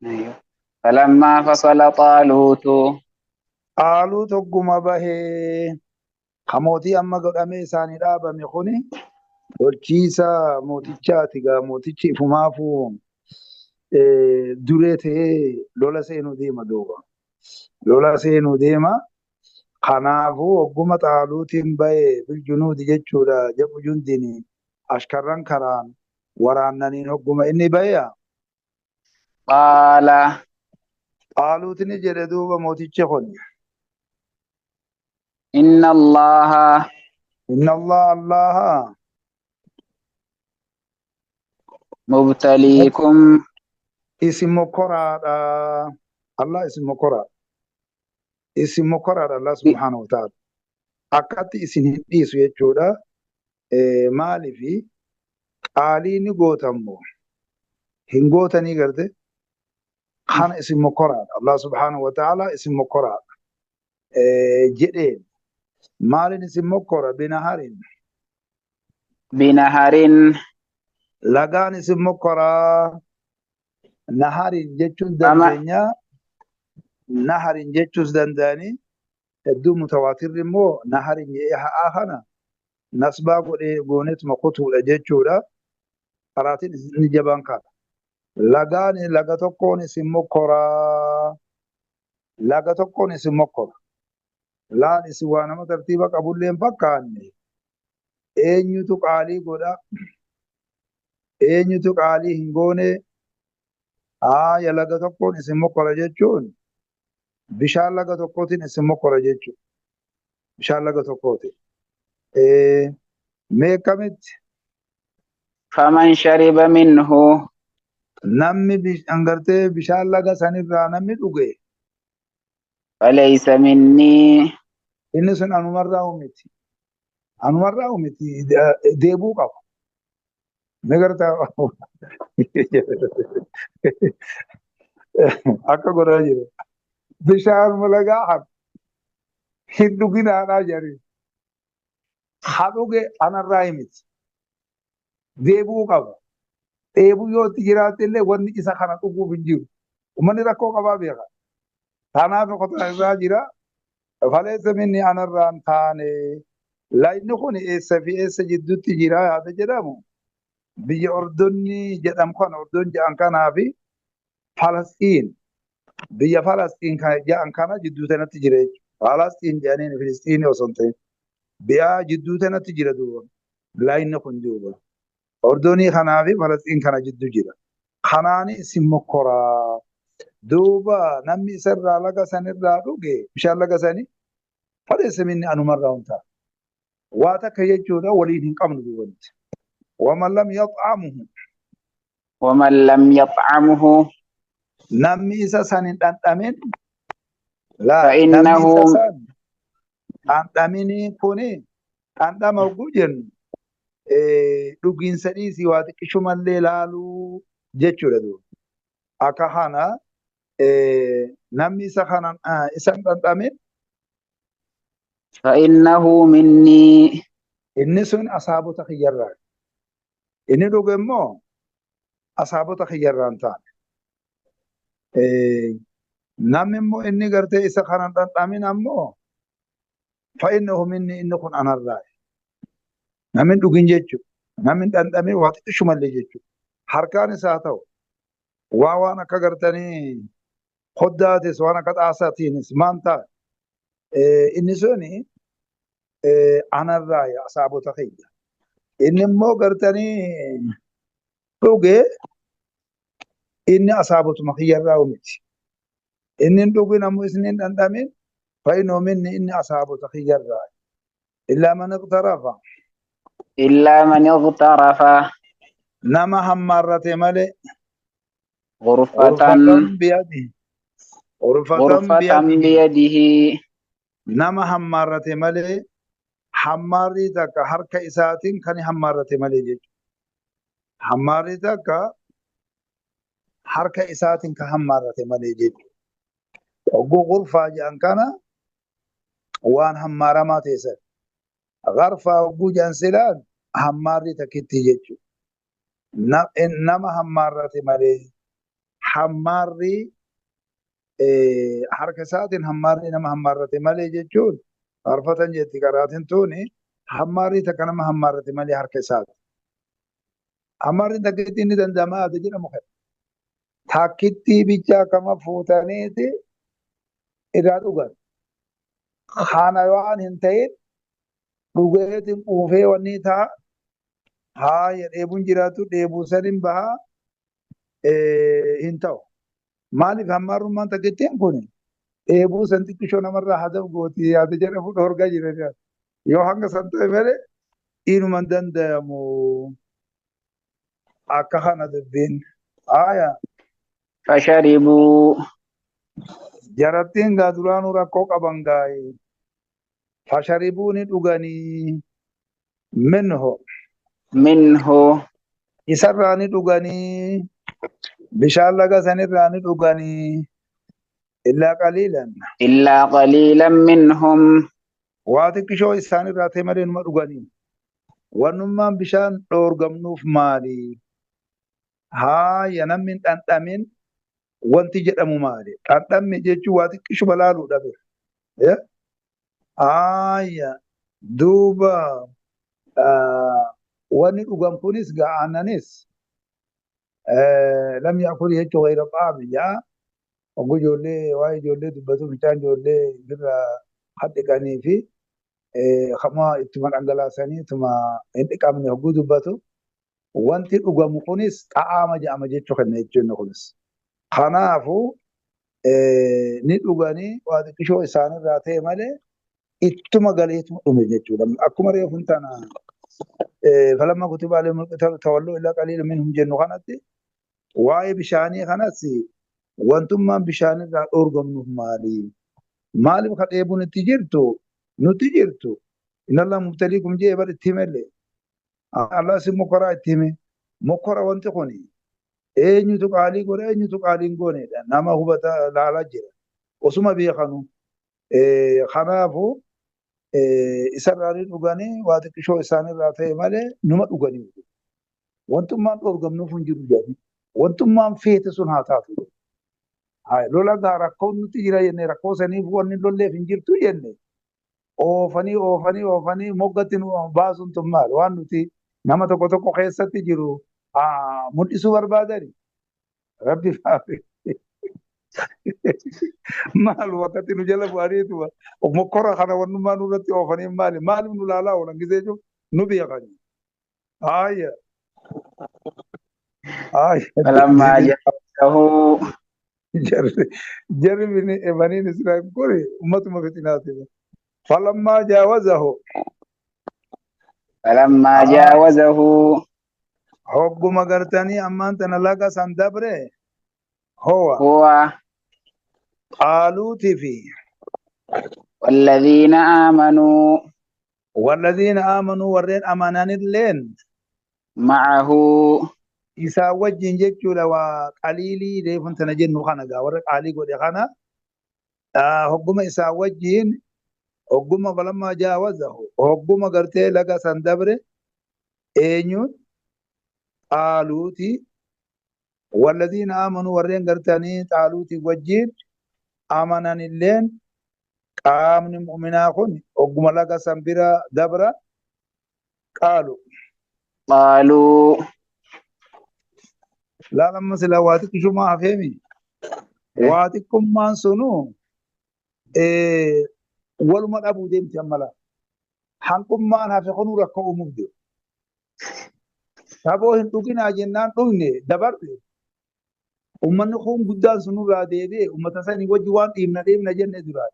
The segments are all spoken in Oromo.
أيوه. فلما فصل طالوت. Qaaluu tokkuma bahee hamootii amma godhamee isaanii dhaabame kuni tolchiisa mootichaati gaa mootichi ifumaafuu duree ta'ee lola seenuu deema duuba. Lola seenuu deema. Kanaafuu hogguma xaaluutiin bahee biljunuudi jechuudha. Jabu jundiin ashkarran karaan waraannaniin hogguma inni baheya. قال Xaaluutiin jedhe duuba mootichi kun. إن الله Inna Allah مبتليكم isin mokoraadha. Allah isin mokoraadha. Isin mokoraadha Allah ب- subhaanahu wa ta'ala. Akkatti isin hin dhiisu jechuudha. Maaliifi qaalii ni gootammoo hin gootanii garte kana isin mokoraadha. Allah subhaanahu wa ta'ala isin mokoraadha. Jedheen maalin isin mokora binaharin بنهر lagaan isin mokoraa naharin jechuun فما dandeenya naharin jechuus danda'anii hedduu mutawaatirri immoo naharin jedhee ha'aa kana nasbaa godhee goonetuma kutuudha jechuudha. Qaraatiin inni jabaan kana. Lagaan laga tokkoon isin mokoraa. Laga tokkoon isin mokora. Laan isin waa nama tartiiba qabullee hin fakkaanne. Eenyutu qaalii godha? Eenyutu qaalii hin goone? Haaya laga tokkoon isin mokora jechuun bishaan laga tokkootiin isin mokora jechuudha. Bishaan laga tokkootiin. Mee akkamitti فمن شرب منه namni gartee bishaan laga sanirraa namni dhuge فليس مني inni sun anumarraa umiti. Anumarraa umiti deebuu qaba. Ni gartaa akka godhaa jiru. Bishaan lagaa haa hin dhuginaadhaa jedhanii. Haa dhuge anarraa himiti. Deebuu qaba. Deebuu yoo itti jiraatte illee wanni isa kana dhuguuf hin jiru. Uummanni rakkoo qabaa beeka. Kanaaf qotaa irraa jira. Faleessa minni anarraan taane. Laayinni kun eessa fi eessa jidduutti jira yaada jedhamu. Biyya Ordonni jedhamu kana Ordon jedhan kanaa fi Falastiin. Biyya Falastiin jedhan kana jidduu sanatti jira jechuudha. Falastiin jedhaniin Filistiin osoo hin ta'in. Biyya jidduu sanatti jira duuba. Laayinni kun duuba. Ordonii kanaa fi Falastiin kana jidduu jira. Kanaani isin mokoraa. Duuba namni isarraa laga sanirraa dhuge bishaan laga sanii faleessa minni anumarraa huntaa. Waa takka jechuudha waliin hin qabnu duubatti. Waman lam yax'amuhu ومن لم يطعمه namni isa san hin dhandhamin namni فإنه isa san dhandhaminii kuni dhandhama hogguu jennu dhugiinsa dhiisii waa xiqqishumallee laaluu jechuudha duuba. Akka kana namni isa kanan isa hin dhandhamin فإنه مني inni sun asaabota kiyyarraa. Inni dhuge immoo asaabota kiyyarraa hin taane. Namni immoo inni gartee isa kanan dhandhamin ammoo fa'innahu minni inni kun anarraa. Namni dhugin jechuudha. Namni dhandhamin waa xiqqishumallee jechuudha. Harkaan isaa ta'u waan akka gartanii hoddaatis waan akka xaasaatiinis maan ta'a. Inni suni anarraa asaabota kiyya. Inni immoo gartanii dhuge inni asaabotuma kiyyarraa miti. Inni dhugin ammoo isin hin dhandhamin fa'innahu minni inni asaabota kiyyarraa. Illaa man iqtarafa إلا من اغترف nama hammaarrate malee غرفة urfatan biyadi urfatan غرفة biyadi بيده nama hammaarrate malee hammaarrii takka harka isaatiin kan hammaarrate malee jechuudha. Hammaarrii takka harka isaatiin kan hammaarrate malee jechuudha. Ogguu gurfaa jedhan kana waan hammaaramaa teessan. Garfaa ogguu jedhan silaan hammaarrii takkitti jechuudha. Nama hammaarrate malee hammaarri harka isaatiin hammaarri nama hammaarrate malee jechuun faarfatan jetti qaraatiin tuuni hammaarri takka nama hammaarrate malee harka isaati. Hammaarri takka ittiin ni danda'ama haa jedhamu kana. Takkittii bichaa kama fuutaniiti irraa dhugan. Kana waan hin ta'in dhugeetiin quufee wanni ta'a. Haaya dheebuun jiraatu dheebuu saniin bahaa hin ta'u. Maaliif hammaarrummaan takkittiin kun dheebuu san xiqqishoo namarraa hadaf gooti yaada jedhamu dhorgaa jira. Yoo hanga san ta'e malee dhiinuma hin danda'amu. Akka kana dubbiin. Haaya. فشربوا Jarattiin gaa duraanuu rakkoo qaban gaa'e. Fasharibuu ni dhuganii minhu منه isarraa ni dhuganii bishaan laga sanirraa ni dhuganii illaa qaliilan إلا قليلا منهم waa xiqqishoo isaanirraa ta'e malee numa dhuganii. Wannummaan bishaan dhoorgamnuuf maali? Haaya namni hin dhandhamin wanti jedhamu maali? Dhandhamni jechuun waa xiqqishu balaaluu dhabe. Haaya duuba wanni dhugan kunis ga'aananis lamni akuri jechuun wayira qaami jaa oguu ijoollee waa'ee ijoollee dubbatu bishaan ijoollee birra hadhiqanii fi kama ittuma dhangalaasanii ittuma hin dhiqamne oguu dubbatu wanti dhugamu kunis xa'aama jedhama jechuu kenna jechuun kunis. Kanaafuu ni dhuganii waa xiqqishoo isaanirraa ta'e malee ittuma galeetuma dhume jechuudha. Akkuma reefuun tana falamma kutiba alayhimul qitaalu tawalluu illaa qaliilan minhum jennu kanatti waa'ee bishaanii kanas wantummaan bishaanirraa dhoorgamnuuf maali? Maaliif ka dheebuun itti jirtu nuti jirtu inallaa mubtaliikum jee bar itti himellee Allah si mokoraa itti hime mokora wanti kuni eenyutu qaalii godhe eenyutu qaaliin goonedha nama hubata laalaa jira osuma beekanu kanaafuu isarraa ni dhuganii waa xiqqishoo isaanirraa ta'e malee numa dhuganii wantummaan dhoorgamnuuf hin jiru jedhani wantummaan feete sun haa taatu. Lola gaa rakkoon nuti jira jenne rakkoo saniif wanni lolleef hin jirtu jenne oofanii moggatti nu baasuun tun maal waan nuti nama tokko tokko keessatti jiru mul'isuu barbaadani. Rabbi faafi. Maal wakkatti nu jala bu'aniituma mokkora kana wannummaa nurratti oofanii maaliif nu laalaa oolan gisee jiru nu beekani. Haaya. فلما جاءه jarri baniin Israa'el kuni ummatuma fitinaati. Falammaa jaawazahu فلما جاوزه hogguma gartanii ammaan tana laga san dabre howa هو qaaluutii fi والذين آمنوا walladhiina aamanuu warreen amananilleen معه isaa wajjin jechuudha waa qaliilii reefun tana jennu kana gaa warra qaalii godhe kana hogguma isaa wajjin hogguma falammaa jaawazahu hogguma gartee laga san dabre eenyuun qaaluuti walladhiina aamanuu warreen gartanii qaaluuti wajjin amananilleen qaamni mu'minaa kun hogguma laga san bira dabra qaalu قالوا laa lamma silaa waa xiqqishumaa hafeemi waa xiqqummaan sunuu waluma dhabuu deemti ammala hanqummaan hafe kunuu rakkoo uumuuf deemu. Saboo hin dhuginaa jennaan dhugne dabarre ummanni kun guddaan sunurraa deebi'e ummata sanii wajji waan dhiibna jenne duraan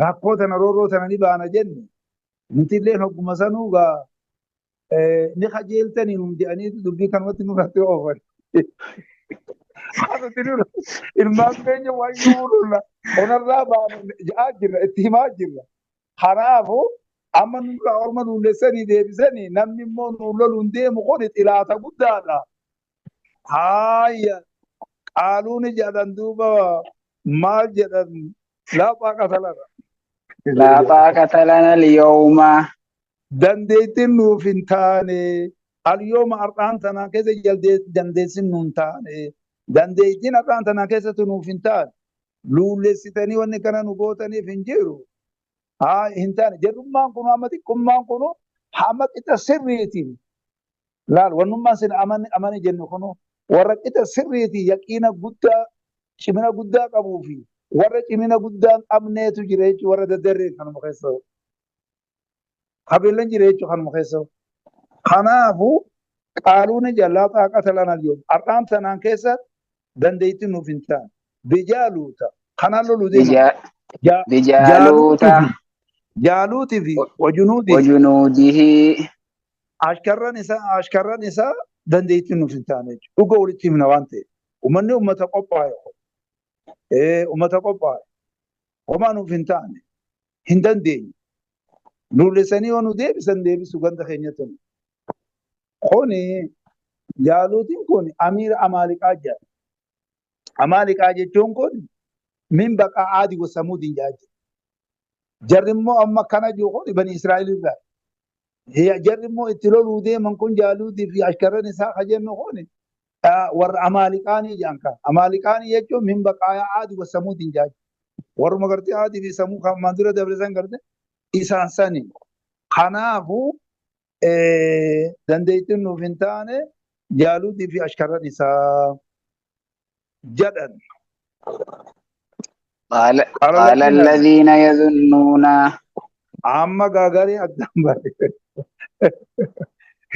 rakkoo tana roorroo tana ni baana jenne nutilleen hogguma sanuu gaa ni qajeeltanii nuun jedhanii dubbii kanumatti nurratti oofan. Ilmaan keenya waan yuurulla onarraa baanu ja'aa jirra itti himaa jirra. Kanaafuu amma nurraa orma nuulleessanii deebisanii namni immoo nuun loluun deemu kun xilaata guddaadha. Haaya qaaluuni jedhan duuba maal jedhan laaphaa qatalana. لا طاقة لنا اليوم dandeettiin nuuf hin taane alyooma har'aan tanaa keessa dandeessin nuun taane dandeettiin har'aan tana keessatti nuuf hin taane luulleessitanii wanni kana nu gootaniif hin jiru. Haa hin taane jarrummaan kun amma xiqqummaan kun hamma qixa sirriitiin laal wannummaan sin amani jennu kun warra qixa sirriitii yaqiina guddaa cimina guddaa qabuu fi warra cimina guddaa qabneetu jira jechuudha warra daddarree kanuma keessa qabeellan jira jechuudha kanuma keessa. Kanaafuu qaaluun jallaa xaaqata lana jiru har'aan tanaan keessa dandeettiin nuuf hin taane bijaaluuta kanaan lolu deema bijaaluuta jaaluutii fi wajunuudii wajunuudihi ashkarran isaa dandeettiin nuuf hin taane jechuudha. Dhuga walitti himna waan ta'eef uummanni uummata qophaa'e uummata qophaa'e homaa nuuf hin taane hin dandeenye luulleessanii yoo nu deebisan deebisu ganda keenyatti kuni jaaluutiin kun amiira amaaliqaa jedhama. Amaaliqaa jechuun kun min baqaa aadi wasamuudiin jaaje. Jarri immoo amma kana jiru kun bani Israa'el irraa. Jarri immoo itti loluu deeman kun jaaluutii fi ashkarran isaa ka jennu kun warra amaaliqaanii jedhan kan. Amaaliqaanii jechuun min baqaa aadi wasamuudiin jaaje. Warruma gartee aadii fi samuu kan mandura dabarsan gartee isaan sani. Kanaafuu dandeettiin nuuf hin taane jaaluutii fi ashkarran isaa jedhan. قال الذين يظنون amma gaagarii addaan bare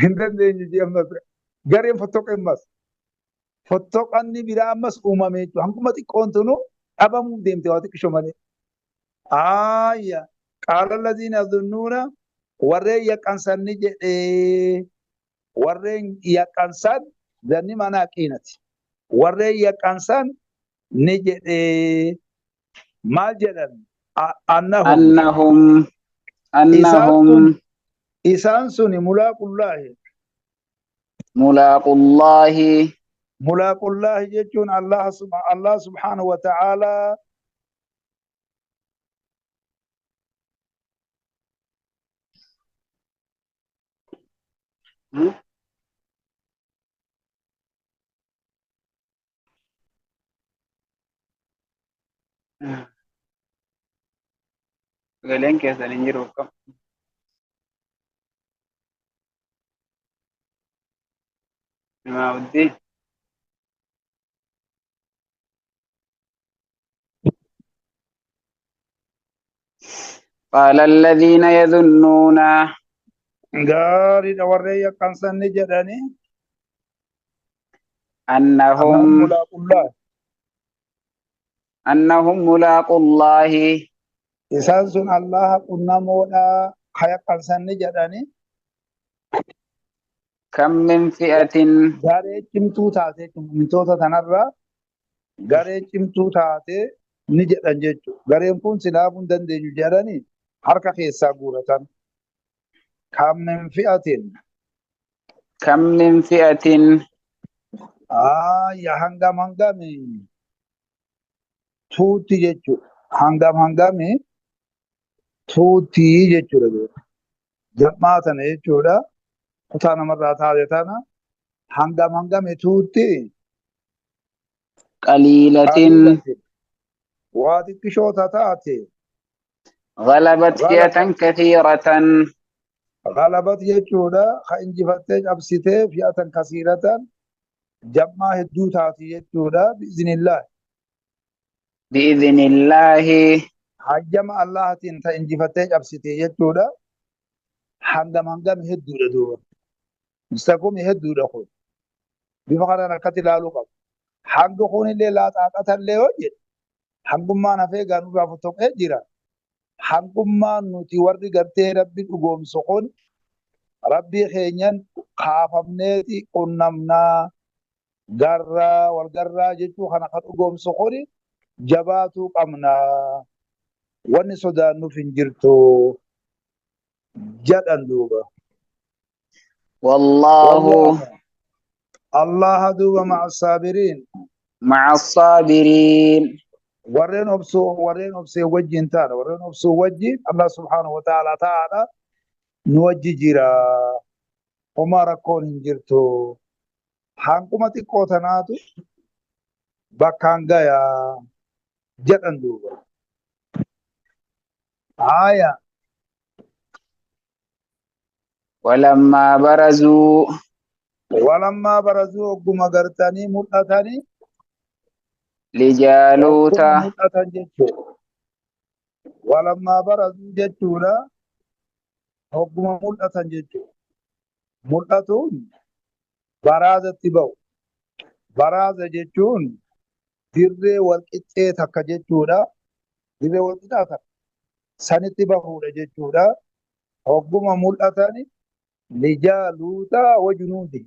hin dandeenye jedhamas gareen fottoqa ammas fottoqanni biraa ammas uumamee jiru hankuma xiqqoontunu dhabamuu deemte waa xiqqisho malee. Aayya qaala allaziina yadunnuuna warreen yaqqansan ni jedhee warreen yaqqansan zanni manaa qiinati warreen yaqqansan ni jedhee maal jedhan annahum isaan suni mulaaqullaahi mulaaqullaahi jechuun Allah subhaanahu wa ta'aalaa Galeen keessan hin jiru kam. Imaamuddiin. قال الذين يظنون غاري دوري يقنسن جدني أنهم ملاقو الله isaan sun Allah qunnamoodha kaya qalsanni jedhani kam min fi'atin garee cimtuu taate mintoota tanarra garee cimtuu taate ni jedhan jechuudha. Gareen kun silaafuu hin dandeenyu jedhani harka keessaa guuratan. Kam min fi'atin ya hangami tuuti jechuudha. Hangami tuutii jechuudha. Jammaa tana jechuudha. Kutaa namarraa taate tana hangami tuutii qaliilatin waa xiqqishoota taate غلبت فئة كثيرة غلبت jechuudha ka injifattee cabsitee fi'atan kasiiratan jammaa hedduu taate jechuudha بإذن الله hajjama Allahatiin ta injifattee cabsitee jechuudha. Hangam hedduudha duuba. Mustaqoomni hedduudha kun. Bifa kanaan akkatti ilaaluu qabu. Hangi kunillee laaxaaqatallee yoo jedhe hangummaan hafee gaanurraa fottoqee jira. Hangummaan nuti warri gartee rabbi dhugoomsu kun rabbii keenyan kaafamneeti qunnamnaa garraa wal garraa jechuu kana kan dhugoomsu kun jabaatuu qabnaa. Wanni sodaannuuf hin jirtu jedhan duuba. والله Allah duuba ma'a saabiriin مع الصابرين warreen obsee wajjin taana warreen obsuu wajjin Allah subhaanahu wa ta'ala nu wajji jira. Homaa rakkoon hin jirtu. Hankuma xiqqoo tanaatu bakkaan gayaa jedhan duuba. Haaya ولما برزوا walammaa barazuu hogguma gartanii mul'atanii لجالوت hogguma mul'atan jechuudha. Walammaa barazuu jechuudha hogguma mul'atan jechuudha. Mul'atuun baraazatti ba'u. Baraaza jechuun dirree walqixxee takka jechuudha. Dirree walqixxaa takka sanitti bahuudha jechuudha. Hogguma mul'atani lijaaluuta wajunuuti.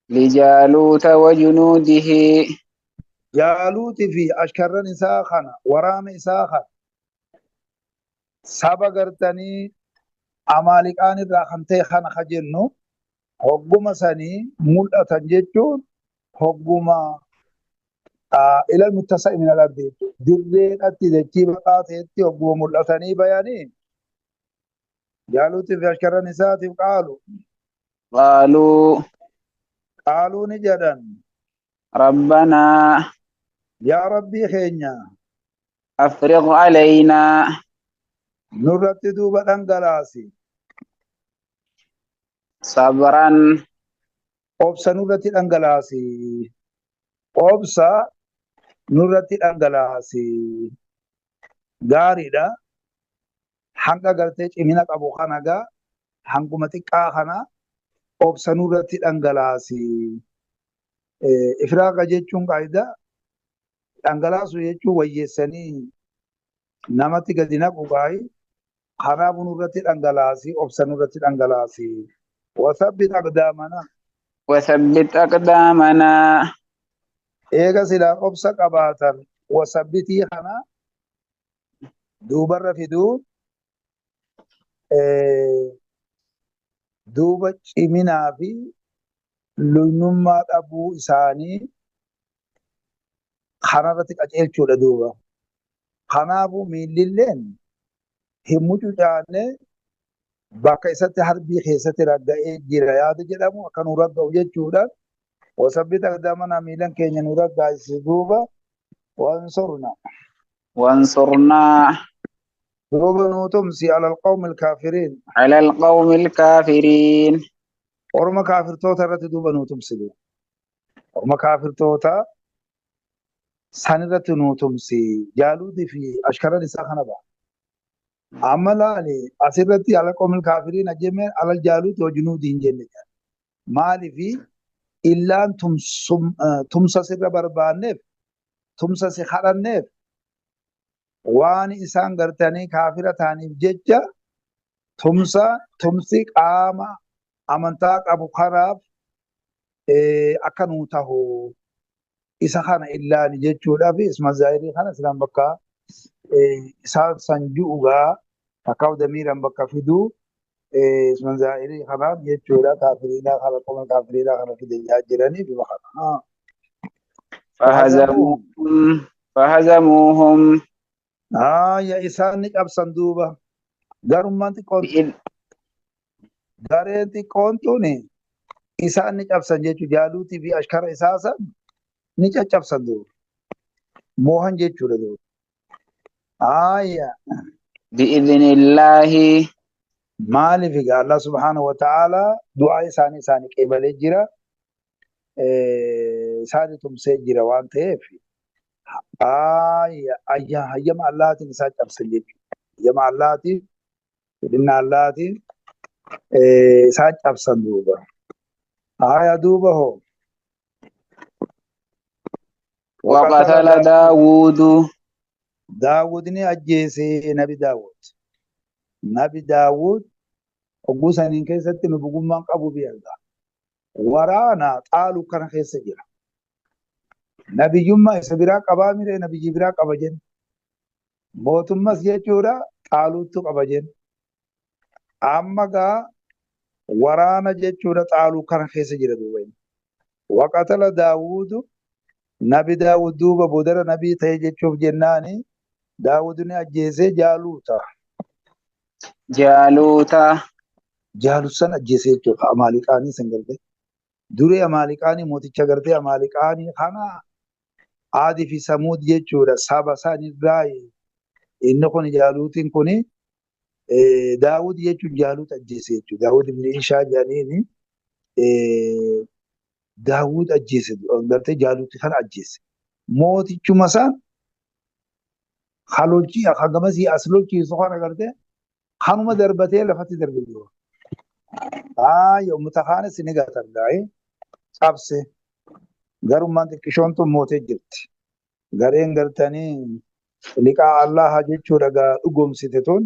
لجالوت وجنوده Jaaluutii fi ashkarran isaa kana waraana isaa kana saba gartanii amaaliqaan irraa kan ta'e kana ka jennu hogguma sanii mul'atan jechuun hogguma ilal muttasa'i min al-ardi dirreedhatti dachii baqaa ta'etti hogguma mul'atanii bayanii jaaluutii fi ashkarran isaatiif qaaluu ni jedhan ربنا yaa rabbii keenya أفرغ علينا nurratti duuba dhangalaasi صبرا obsa nurratti dhangalaasi obsa nurratti dhangalaasi gaariidha hanga gartee cimina qabu kana gaa hanguma xiqqaa kana obsa nurratti dhangalaasi ifraaqa jechuun qaayida dhangalaasu jechuun wayyeessanii namatti gadi naqu gaayi kanaaf nurratti dhangalaasi obsa nurratti dhangalaasi wasabbit aqdaamana وثبت أقدامنا eega silaa obsa qabaatan wasabbitii kana duubarra fiduu duuba ciminaa fi luynummaa dhabuu isaanii kanarratti qaceelchuudha duuba. Kanaafuu miillilleen hin mucucaanne bakka isatti harbii keessatti ragga'ee jira yaada jedhamu akka nu ragga'u jechuudha. Wasabbit aqdaamana miilan keenya nu raggaasisi duuba wansurna. وانصرنا duuba nuu tumsi alal qawmi alkaafiriin. على القوم الكافرين Orma kaafirtoota irratti duuba nuu tumsi. Orma kaafirtoota sanirratti nuu tumsi. Jaaluutii fi ashkaran isaa kana ba'a. Amma laali asirratti alal qawmi alkaafiriin ajjemeen alal jaaluuti hojinuuti hin jenne. Maaliifi illaan tumsa sirra barbaanneef tumsa si kadhanneef waan isaan gartanii kaafira ta'aniif jecha tumsi qaama amantaa qabu kanaaf akka nuu tahu isa kana illaani jechuudhaaf isma zaahirii kana silaan bakka isaan san ju'ugaa akka damiiraan bakka fiduu isma zaahirii kanaaf jechuudha kaafiriidhaa kana qoma kaafiriidhaa kana fidee jiranii bifa kana. فهزموهم Ya isaan ni cabsan duuba garummaan gareen xiqqoon tuni isaan ni cabsan jechuudha jaaluutii fi ashkara isaa san ni caccabsan duuba moohan jechuudha duuba. بإذن الله maaliif egaa Allah subhaanahu wa ta'ala du'aa isaanii qeebalee jira isaanii tumsee jira waan ta'eef hayyama Allahaatiin isaan cabsan jechuudha. Hayyama Allahaatiin fedhina Allahaatiin isaan cabsan duuba. Duuba hoo. وقتل داود Daawud ni ajjeese nabi Daawud. Nabi Daawud hogguu saniin keessatti nubugummaan qabu beekaa. Waraana xaaluu kana keessa jira. Nabiyyummaa isa biraa qabaa miree nabiyyi biraa qaba jenna. Mootummas jechuudha xaaluuttu qaba jenna. Amma gaa waraana jechuudha xaaluu kana keessa jira duuba. Waqatala Daawudu nabi Daawud duuba boodara nabii ta'e jechuuf jennaani Daawud ni ajjeesee Jaaluuta. Jaalut san ajjeesee jechuudha Amaaliqaanii san gartee. Duree Amaaliqaanii mooticha gartee Amaaliqaanii kana Aadii fi Samuud jechuudha saba sanirraa inni kun Jaaluutiin kuni Daawud jechuun Jaalut ajjeese jechuudha. Daawud ibn Ishaa jedhaniini Daawud ajjeese gartee Jaaluutti kana ajjeese. Mootichuma san halolchii hagamasii as lolchiisu kana gartee kanuma darbatee lafatti darbe jiru. Uummata kaanis ni gatargaa'ee cabse. Garummaan xiqqishoon tun mootee jirti. Gareen gartanii liqaa Allaha jechuudha dhugoomsite tun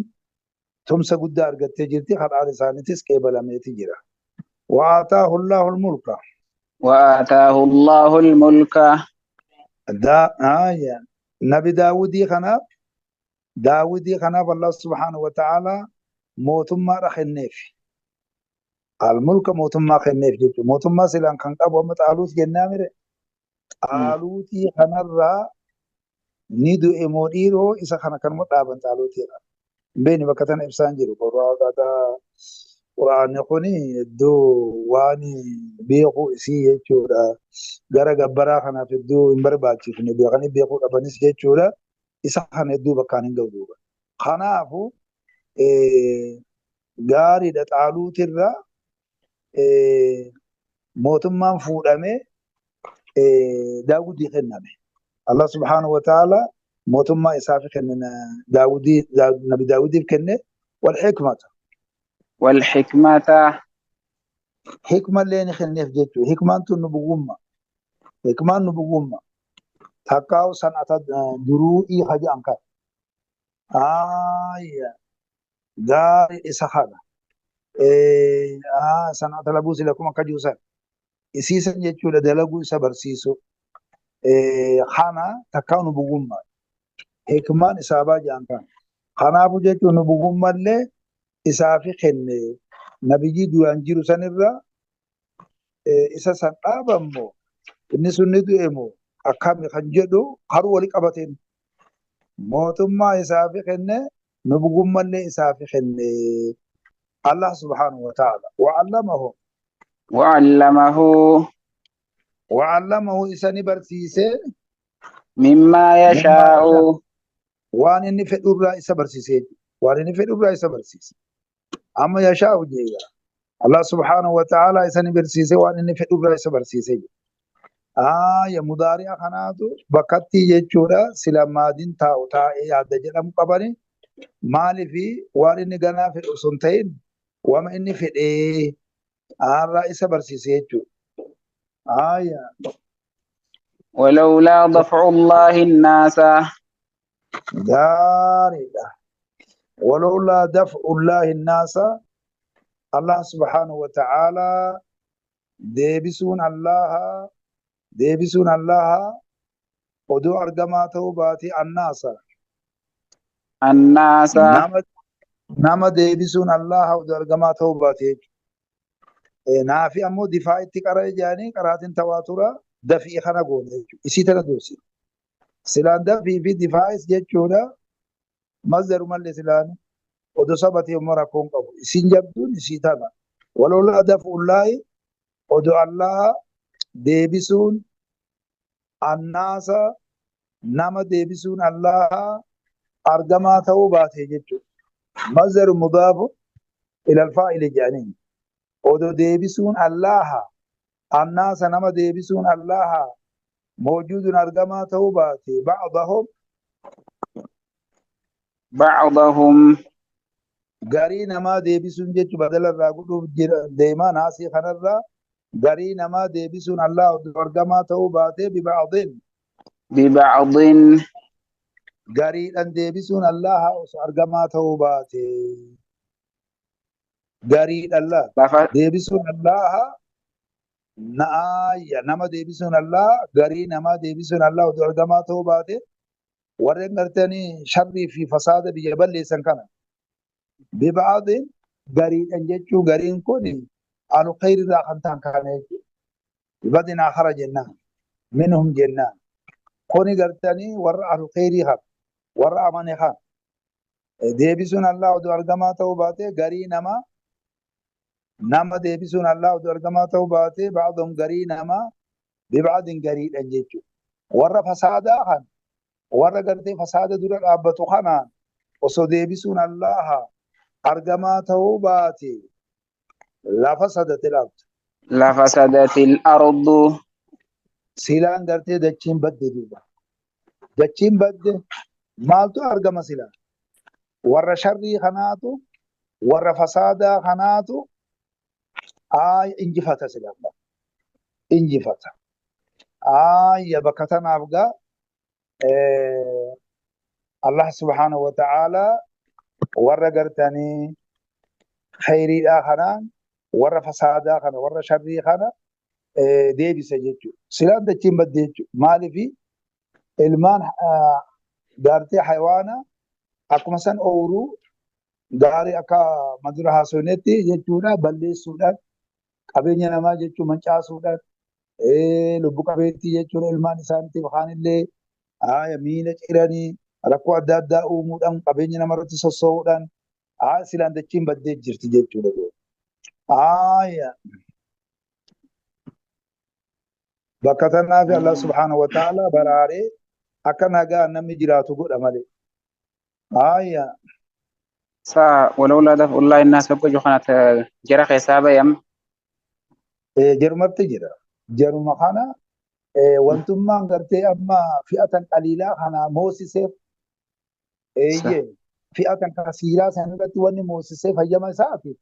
tumsa guddaa argattee jirti. Kadhaan isaaniitis qeebalameeti jira. وآتاه الله الملك وآتاه الله الملك نبي داودي خناف الله سبحانه وتعالى موتما رخنيف الملك موتما خنيف جيتو موتما سلان كان قبو متعالوت جنامر آلوتي خنرا نيدو إموديرو إسا خنا كان مطابن تعالوتي بيني وقتنا إبسان جيرو قرآن يقولي دو واني بيقو إسي يجورا غرا غبرا خنا في الدو إمبرباتي في نبي غني بيقو أبنس يجورا إسا خنا الدو بكانين دوبا خنافو غاري دتعالو ترى موتمان فودامي داود يخنامي الله سبحانه وتعالى موتما إسافي خننا نبي داود يكنه والحكمة حكمة اللي خلني جتو حكمة نبغوما تكاو سنة دروي حاجة أنكار دار إسحاق سنة لبوس لكم كجوسا إسيسا جتو لدلقو سبرسيسو خانا تكاو نبغوما حكمة إسابة جانكا خانا أبو جتو نبغوما اللي إسافي خنّي نبيجي دوان جيرو سنرا إسا سن آبامو إني سنّدو إمو أكامي خنجدو خرو ولي قبطين موتما إسافي خنّي نبغم اللي إسافي خنّي الله سبحانه وتعالى وعلمه إساني برسيسي مما يشاء وان إني فدو إسا برسيسي أما يشاء جيدا الله سبحانه وتعالى إساني برسيسي وان إني فدو إسا برسيسي يا مضارع خناتو بكتي يجورا سلامادين تاو تاي ياد جلم قبري مالي في وان إني غنا في الأسنتين وما إني في إسا برسيسي يجو ولولا دفع الله الناس داردا ولولا دفع الله الناس الله سبحانه وتعالى ديبسون الله ودو أرقماته باتي الناس نما ديبسون الله ودو أرقماته باتي نافي أمو دفاع اتقرأ جاني قرات تواترا دفعي خنقون إسي تندوسي سلان دفعي في دفاع جيتشونا مصدر من لسلان ودو سبتي أمورا كون قبو إسين جبدون إسي تنا ولولا دفع الله ودو الله ديبسون الناس نما ديبسون الله أرقماته باتي جيتشو مصدر مضاف إلى الفاعل جانين ودو ديبسون الله الناس نما ديبسون الله موجود أرقماته باتي بعضهم غاري نما ديبسون جيتشو بدل الراغو ديما ناسي خنرا غاري نما ديبسون الله أرقماته باتي ببعض غاري أن ديبسون الله أرقماته باتي غاري الله ديبسون الله نما ديبسون الله غاري نما ديبسون الله أرقماته باتي ورن غرتني شري في فساد بجبل ليسن كان ببعض غاري أنجتشو غارين كوني أنو خير ذا خنتان كان بدنا خرجنا منهم جنة كوني غرتني ور أنو خيري خان ور أماني خان ديبسون الله أرقماته باتي غاري نما ديبسون الله أرقماته باتي بعضهم غاري نما ببعض غاري أنجتشو warra fasaadaa kan warra gartee fasaada dura dhaabbatu kanaan osoo deebisuun Allaha argamaa ta'uu baate lafa sadate dhabdu. لفسدت الأرض Silaan gartee dachiin badde duuba. Dachiin badde maaltu argama silaa? Warra sharrii kanaatu warra fasaadaa kanaatu injifata silaa. Injifata. Bakka tanaaf gaa Allah subhanahu wa ta'ala warra gartanii khayriidhaa kanaan warra fasaadaa kana warra sharrii kana deebisa jechuudha. Silaan dachiin badde jechuudha. Maaliifi ilmaan gartee hayawaana akkuma san ooruu gaarii akka madura haasofnetti jechuudha balleessuudhaan qabeenya namaa jechuun mancaasuudhaan lubbu qabeettii jechuun ilmaan isaaniitiif kaanillee miila ciranii rakkoo adda addaa uumuudhaan qabeenya namarratti sossoo'uudhaan silaan dachiin baddee jirti jechuudha. Bakka tanaaf Allah subhanahu wa ta'ala baraaree akka nagaa namni jiraatu godha malee. ولولا دفع الله الناس بوجه خانت جرى حسابه يم Jarumatti jira. Jaruma kana wantummaan gartee amma fi'atan qaliilaa kana moosiseef fi'atan kasiiraa san irratti wanni moosiseef hayyama isaati.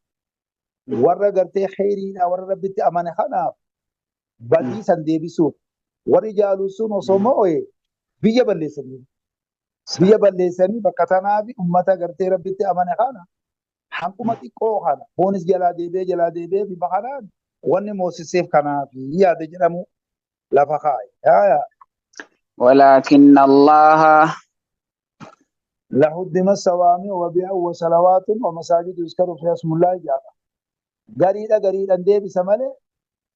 Warra gartee khayriidhaa warra rabbitti amane kanaaf badii san deebisuuf warri jaaluun osoo mo'ee biyya balleessanii bakka tanaaf ummata gartee rabbitti amane kana hanquma xiqqoo kana boonis jalaa deebi'ee bifa kanaan wanni moosiseef kanaaf yaada jedhamu lafa kaa'e. ولكن الله لهدم الصوامع وبيع وصلوات ومساجد يذكر فيها اسم الله جل gariidha deebisa malee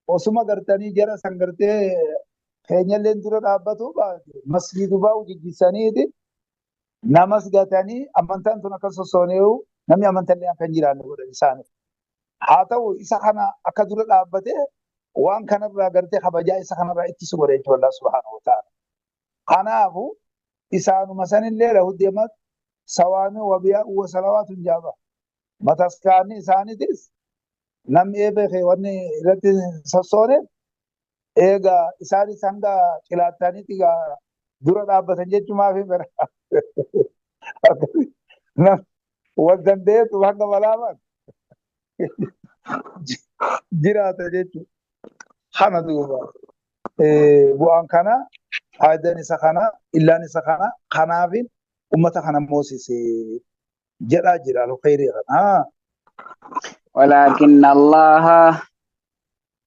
osuma gartanii jara san gartee keenyalleen dura dhaabbatu baate masjiidu baa'u jijjiisaniiti namas gatanii amantaan tun akka sossooneewu namni amantaallee akka hin jiraanne godhan isaaniif. Haa ta'u isa kana akka dura dhaabbate waan kanarraa gartee kabajaa isa kanarraa ittisu godhe jechuudha Allah subhanahu wa ta'ala. Kanaafu isaanuma sanillee lahuddeemat sawaamii wabiyaa uwwa salawaatun jaaba. Mataskaanni isaaniitis namni eebee wanni irratti sossoone eegaa isaanis hanga cilaattaniiti dura dhaabbatan jechuumaa fi bira. Wal dandeetu hanga balaaman jiraata jechuudha. Kana duuba bu'aan kana faayidaan isa kana illaan isa kana kanaafin ummata kana moosise jedhaa jira alkhayrii kana. ولكن الله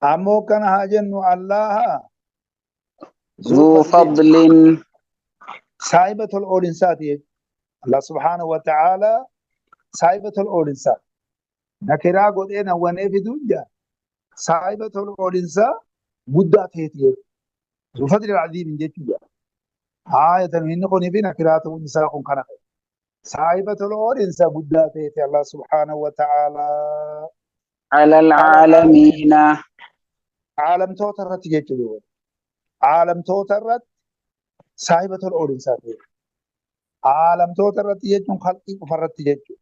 ammoo kana haa jennu Allah ذو فضل saahiba tol oolinsaati jechuudha. Allah subhanahu wa ta'ala saahiba tol oolinsaa nakiraa godhee nawwanee fiduun jaa saahiba tol oolinsaa guddaa ta'eeti jechuudha. ذو فضل العظيم jechuudha. Tanwiinni kunii fi nakiraa ta'uun isaa kun kana ta'e. صاحبة الأورنس قداتي الله سبحانه وتعالى على العالمين عالم توترت يجدون عالم توترت صاحبة الأورنس عالم توترت يجدون خلقي كفرت يجدون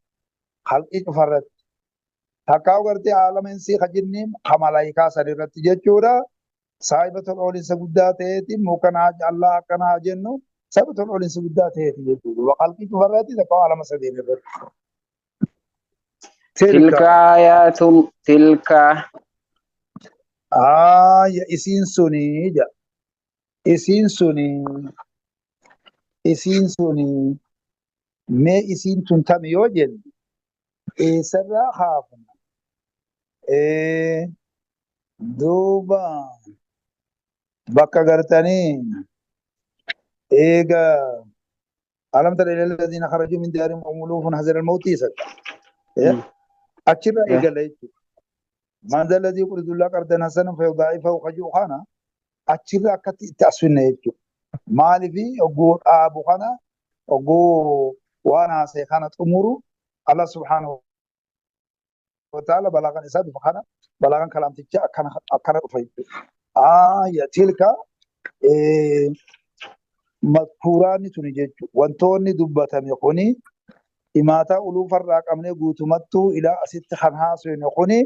خلقي كفرت تكاو قرتي عالم انسي خجنين خمالايكا سريرت يجدون صاحبة الأورنس قداتي موكنا الله كنا جنو سبت الأولين سبداته يجوز وقلبي كفراتي تقع على مسدين الرد تلك آيات تلك يا إسين سوني جا إسين سوني ما إسين تنتم يوجد سرا خافنا دوبا بكا غرتاني ألم تر إلى الذين خرجوا من ديارهم وهم ألوف حذر الموت يسد أشرا إيجا من ذا الذي يقرض الله قرضا حسنا فيضاعفه خجو خانا أشرا كتي تأسفين يجو مالي في أقول أبو خانا أقول وانا سيخانا أمورو الله سبحانه وتعالى بلاغا نساب فخانا بلاغا كلام تجا أكنا أفايد يا تلك madkuuraanni tuni jechuudha. Wantoonni dubbatame kuni himaataa uluufarraa qabnee guutumattuu ilaa asitti kan haasofne kuni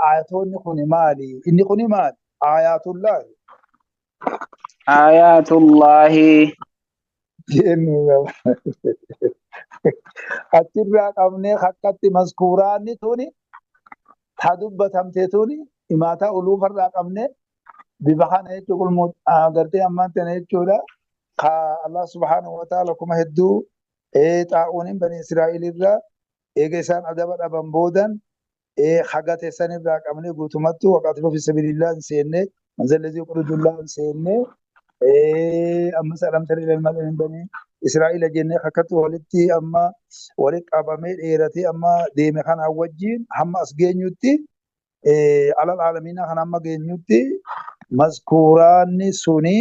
ayatoonni kuni maali? Inni kuni maali? Ayatullahi. Ayatullahi. Achirraa qabnee akkatti mazkuuraanni tuni ta dubbatamte tuni himaataa uluufarraa qabnee bifa kana jechuun gartee ammaan tana jechuudha. Ka Allah subhanahu wa ta'ala kuma hedduu xaa'uuniin bani Israa'eel irraa eega isaan adaba dhaban boodan hagate sanirraa qabnee guutumattuu waqaatilu fi sabilillah hin seenne manzalazii qurdullaa hin seenne amma salamtanii ilmalleen bani Israa'eel jennee akkatti walitti amma walitti qabamee dheeratee amma deeme kana wajjin hamma as geenyutti alal aalamiina kan amma geenyutti mazkuuraanni suni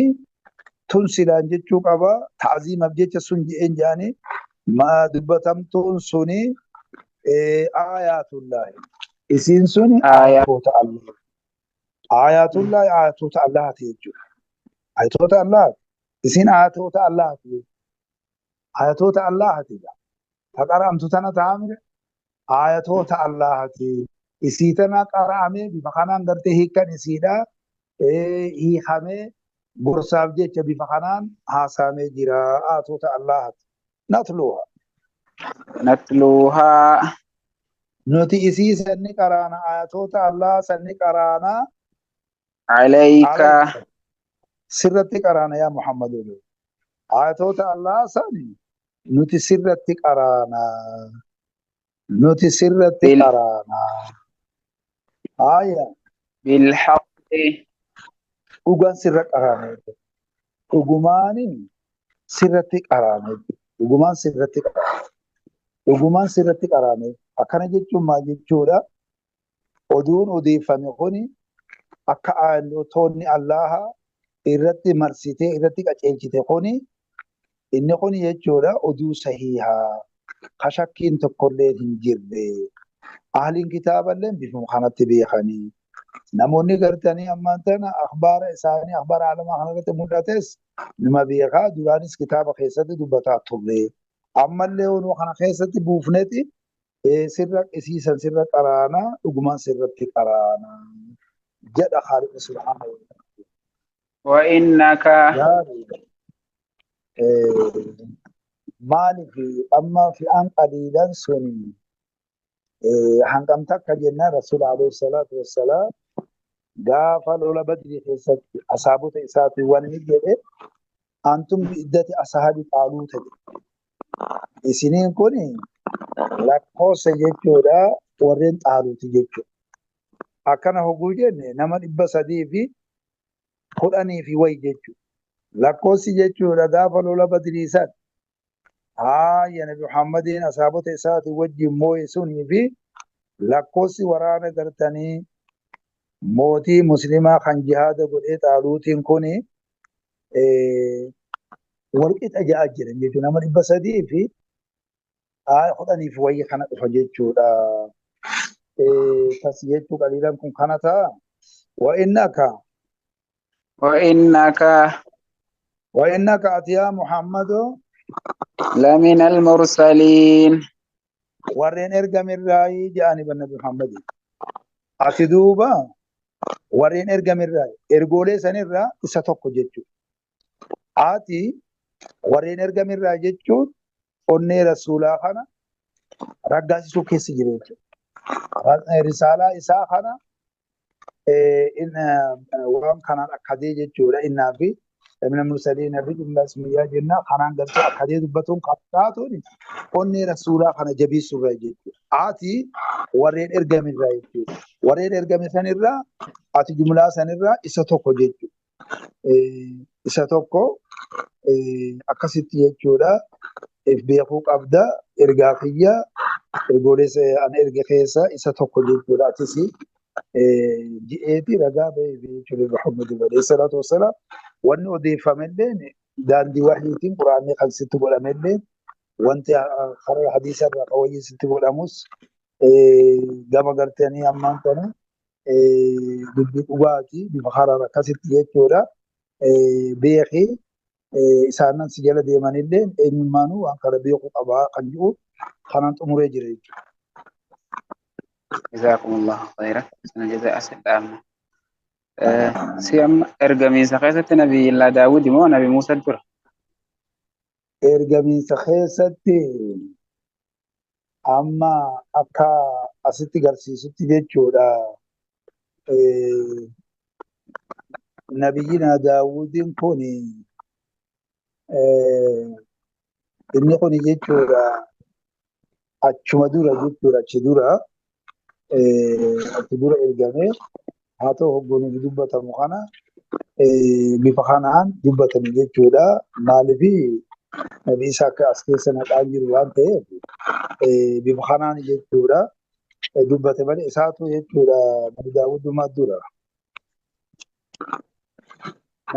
tun silaan jechuu qaba ta'ziimaaf jecha sun je'een jaani ma dubbatamtuun suni ayatullahi isiin suni ayatoota Allah ayatullahi ayatoota Allahati jechuudha ayatoota Allah isiin ayatoota Allahati ayatoota Allahati ta qara'amtu tana taa'amire ayatoota Allahati isii tana qara'ame bifa kanaan gartee hiikan isiidha hiikamee gorsaaf jecha bifa kanaan haasaamee jira ayatoota Allahati natluha natluha nuti isii sanni qaraana ayatoota Allah sanni qaraana alayka sirratti qaraana yaa Muhammad ayatoota Allah sani nuti sirratti qaraana nuti sirratti qaraana aya bilhaqqi dhugaan sirra qaraana dhugumaani sirratti qaraana dhugumaan sirratti qaraana dhugumaan sirratti qaraana akkana jechuun maal jechuudha oduun odeeffame kuni akka ayatoonni Allah irratti marsitee irratti qaceelchite kuni inni kuni jechuudha oduu sahihaa kashakkiin tokkollee hin jirre ahliin kitaaballee bifuma kanatti beekanii namoonni gartanii ammaan tana akhbaara isaanii akhbaara alamaa kanarratti mul'ates nima beekaa duraanis kitaaba keessatti dubbataa turre ammallee onuu kana keessatti buufneti sirra qisiisan sirra qaraana dhugumaan sirratti qaraana jedha Khaliq subhanahu wa ta'ala wa innaka maaliif amma fi'aan qaliilan suni hangam takka jenna Rasuul alayhi salaatu wassalaam gaafa lola badrii keessatti asaabota isaati wanni jedhe antum bi'iddati asaabi xaaluuta jedhe isiniin kun lakkoofsa jechuudha warreen xaaluuti jechuudha akkana hoguu jenne nama 310 fi wayi jechuudha lakkoofsi jechuudha gaafa lola badrii san ya nabi Muhammadiin asaabota isaati wajjin moo'e sunii fi lakkoofsi waraana gartanii mootii muslimaa kan jihaada godhee xaaluutiin kun walqixa ja'a jiran jechuudha nama 300 fi 10 fi wayii kana dhufa jechuudha tas jechuu qaliilan kun kana ta'a wa innaka ati yaa Muhammadu lamin almursaliin warreen ergamirraayi jedhani nabi Muhammad ati duuba warreen ergamirraayi ergoolee sanirraa isa tokko jechuudha ati warreen ergamirraa jechuun onnee rasuulaa kana raggaasisuu keessa jira jechuudha risaalaa isaa kana waan kanaan akkadee jechuudha innaa fi من المرسلين الرجل اسميا جنة خنان قلتو أكادي دبتون قطعتون قلني رسولا خنا جبي سراجي آتي ورين إرجع من رايتي ورين إرجع من سنرا آتي جملة سنرا إساتوكو جيتو إساتوكو أكاسيتي جودا بيخوك أبدا إرجع فيا إرجوليس أنا إرجع خيسا إساتوكو جيتو لا تسي جئتي رجع بيجول محمد عليه الصلاة والسلام وأن أضيف ملين داندي وحيتين قرآن خل ستقول ملين وأنت خرج حديث الرقوي ستقول أمس جمع قرتني أمان كنا بدي قواتي بفخار ركست يجورا بيخي isaanan si jala deemanillee eenyummaanuu waan kana beekuu qabaa kan jiru kanaan xumuree jira jechuudha. Jazaakumullahu khayran. Sana jazaa asii dhaabna. Si amma ergamiinsa keessatti Nabiyyiillaa Daawud moo Nabi Muusaa dura? Ergamiinsa keessatti amma akka asitti garsiisutti jechuudha. Nabiyyina Daawudiin kun inni kun jechuudha achuma dura jechuudha achi dura ergamee haa ta'u hoggonuuf dubbatamu kana bifa kanaan dubbatame jechuudha. Maaliifi nabi isaa akka as keessa naqaa jiru waan ta'eef bifa kanaan jechuudha dubbate malee isaatu jechuudha nabi Daawudumaa dura.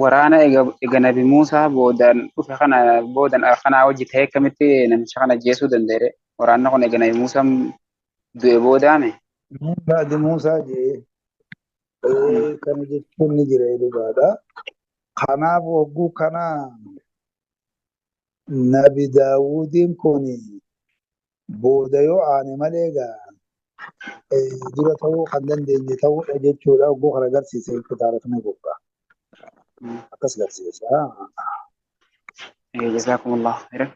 Waraana ega Nabi Muusaa boodaan dhufe kanaa hojii ta'ee akkamitti namicha kana ajjeesuu danda'e? Waraanni kun ega Nabi Muusaan du'e boodaame? Nabi Muusaa jee kana jechuun ni jira dhugaadha. Kanaaf hogguu kana nabi Daawudiin kun booda yoo aane malee dura ta'uu kan dandeenye ta'uudha jechuudha. Hogguu kana agarsiisa kitaaba kana gubbaa. Akkas agarsiisa. Jazaakumullahu khayran.